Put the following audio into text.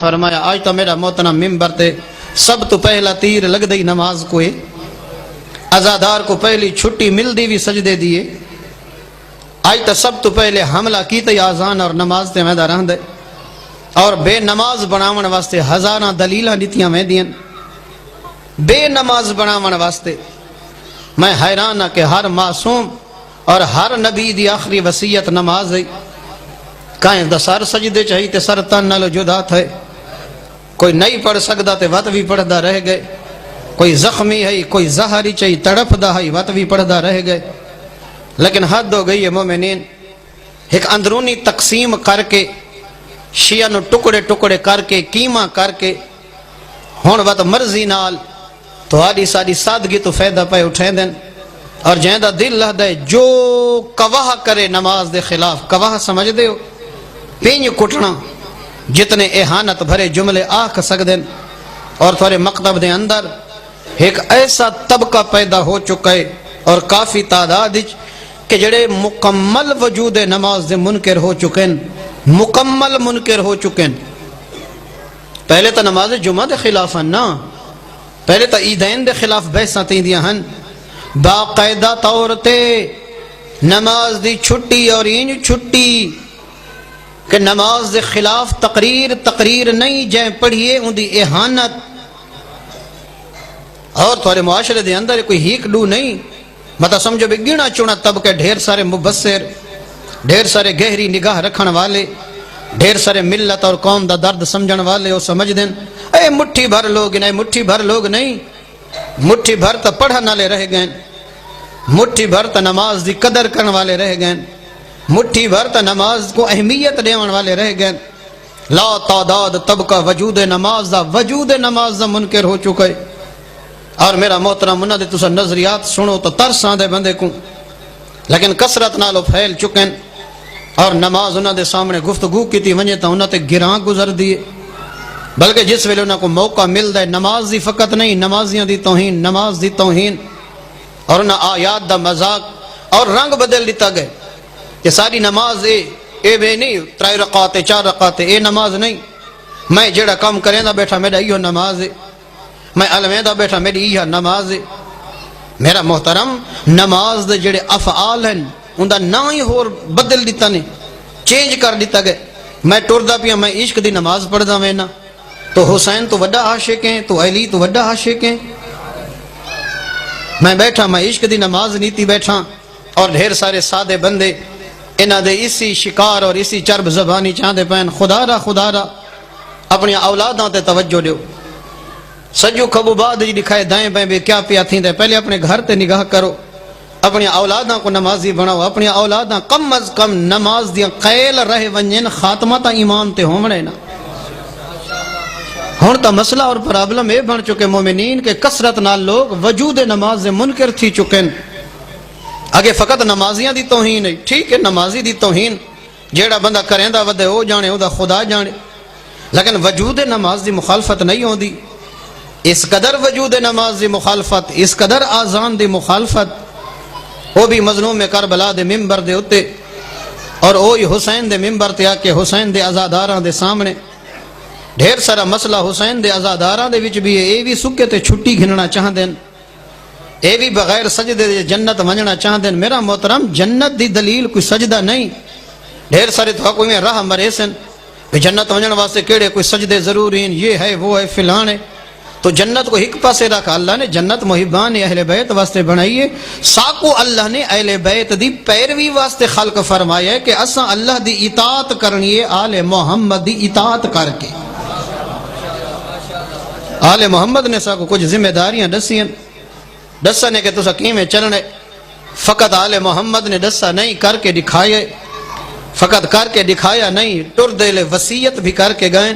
فرمایا آج تو میرا محترم ممبر تے سب تو پہلا تیر لگ دی نماز کو عزادار کو پہلی چھٹی مل دی بھی سجدے دیے آج تو سب تو پہلے حملہ کی تے آزان اور نماز تے میدہ رہن دے اور بے نماز بناون واسطے ہزاراں دلیلاں دتیاں میں دین بے نماز بناون واسطے میں حیران ہاں کہ ہر معصوم اور ہر نبی دی آخری وصیت نماز ہے کہیں دا سر سجدے چاہیے تے سر تن نالو جدا تھے کوئی نہیں پڑھ سکتا تے وقت بھی پڑھدا رہ گئے کوئی زخمی ہے کوئی زہری چاہیے تڑپ دا ہے وقت بھی پڑھدا رہ گئے لیکن حد ہو گئی ہے مومنین ایک اندرونی تقسیم کر کے شیعہ نو ٹکڑے ٹکڑے کر کے کیما کر کے ہون وقت مرضی نال تو آدھی ساری سادگی تو فائدہ پہ اٹھیں دیں اور جہاں دل لہ دے جو کواہ کرے نماز دے خلاف کواہ سمجھ دے ہو پینج کٹنا جتنے احانت بھرے جملے آکھ سکدیں اور تھوڑے مکتب دے اندر ایک ایسا طبقہ پیدا ہو چکا ہے اور کافی تعداد کہ جڑے مکمل وجود نماز دے منکر ہو چکے ہیں مکمل منکر ہو چکے ہیں پہلے تو نماز جمعہ دے خلاف ہیں نا پہلے تو عیدین دے خلاف بحثاں تیں دیاں ہیں باقاعدہ طور تے نماز دی چھٹی اور این چھٹی کہ نماز دے خلاف تقریر نہیں جائیں پڑھیے ان دی احانت اور تھوڑے معاشرے دے اندر کوئی ہیک ڈو نہیں مطلب سمجھو بھی گینا چونا طبقے ڈھیر سارے مبصر ڈھیر سارے گہری نگاہ رکھن والے ڈھیر سارے ملت اور قوم دا درد سمجھن والے وہ سمجھ دیں اے مٹھی بھر لوگ نہیں مٹھی بھر لوگ نہیں مٹھی بھر تا پڑھن والے رہ گئے مٹھی بھر تا نماز دی قدر کرن والے رہ گئے مٹھی بھر تا نماز کو اہمیت دیون والے رہ گئے لا تعداد طبقہ وجود نماز دا منکر ہو چکا ہے اور میرا محترم انہاں دے تسا نظریات سنو تو ترس آندے بندے کو لیکن کثرت نالو پھیل چکے اور نماز انہاں دے سامنے گفتگو کی تھی ونجے تا انہاں تے گراں گزر دیے بلکہ جس ویلے انہاں کو موقع مل دے نماز دی فقط نہیں نمازیاں دی توہین نماز دی توہین اور انہاں آیات دا مذاق اور رنگ بدل دیتا گئے کہ ساری نماز اے بے نہیں 3 رکعت 4 رکعت اے نماز نہیں میں جڑا کام کریں دا بیٹھا میرا ایہو نماز ہے میں علمیدہ بیٹھا میری ایہا نماز ہے میرا محترم نماز دے جڑے افعال ہیں ان دا نا ہی ہور بدل دیتا نہیں چینج کر دیتا گئے میں ٹردہ پیا میں عشق دی نماز پڑھ دا میں نا تو حسین تو وڈا عاشق ہیں تو علی تو وڈا عاشق ہیں میں بیٹھا میں عشق دی نماز نیتی بیٹھا اور ڈھیر سارے سادے بندے انہاں دے اسی شکار اور اسی چرب زبانی چاندے پین خدا را اپنی اولاداں تے توجہ دیو سجو کھبو بعد جی دکھائے دائیں بائیں بے کیا پیا تھیں دے پہلے اپنے گھر تے نگاہ کرو اپنی اولاداں کو نمازی بناو اپنی اولاداں کم از کم نماز دیا قیل رہ ونجن خاتمہ تا ایمان تے ہومنے نا ہون تا مسئلہ اور پرابلم اے بن چکے مومنین کہ کثرت نال لوگ وجود نماز منکر تھی چکے اگے فقط نمازیاں دی توہین ہے ٹھیک ہے نمازی دی توہین جیڑا بندہ کریں دا ودے ہو جانے ہو دا خدا جانے لیکن وجود نماز دی مخالفت نہیں ہو دی اس قدر وجود نماز دی مخالفت اس قدر آزان دی مخالفت وہ بھی مظلوم کربلا دے ممبر دے اتے اور اوہی حسین دے ممبر تے آکے حسین دے عزاداراں دے سامنے ڈھیر سارا مسئلہ حسین دے عزاداراں دے وچ بھی اے بھی سکے تے چھٹی گھننا چاہ دیں اے بھی بغیر سجدے دے جنت ونجنا چاہ دیں میرا محترم جنت دی دلیل کوئی سجدہ نہیں ڈھیر سارے تو کوئی میں راہ مرے سن جنت ونجن واسطے کیڑے کوئی سجدے ضروری ہیں یہ ہے وہ ہے فلان ہے تو جنت کو ایک پاسے رکھا اللہ نے جنت محبان اہل بیت واسطے بنائیے ساکو اللہ نے اہل بیت دی پیروی واسطے خلق فرمایا ہے کہ اساں اللہ دی اطاعت کرنی ہے آل محمد دی اطاعت کر کے آل محمد نے ساکو کچھ ذمہ داریاں دسا نے کہ تسا کیمیں چلنے فقط آل محمد نے دسا نہیں کر کے دکھائے فقط کر کے دکھایا نہیں ٹر دے لے وصیت بھی کر کے گئے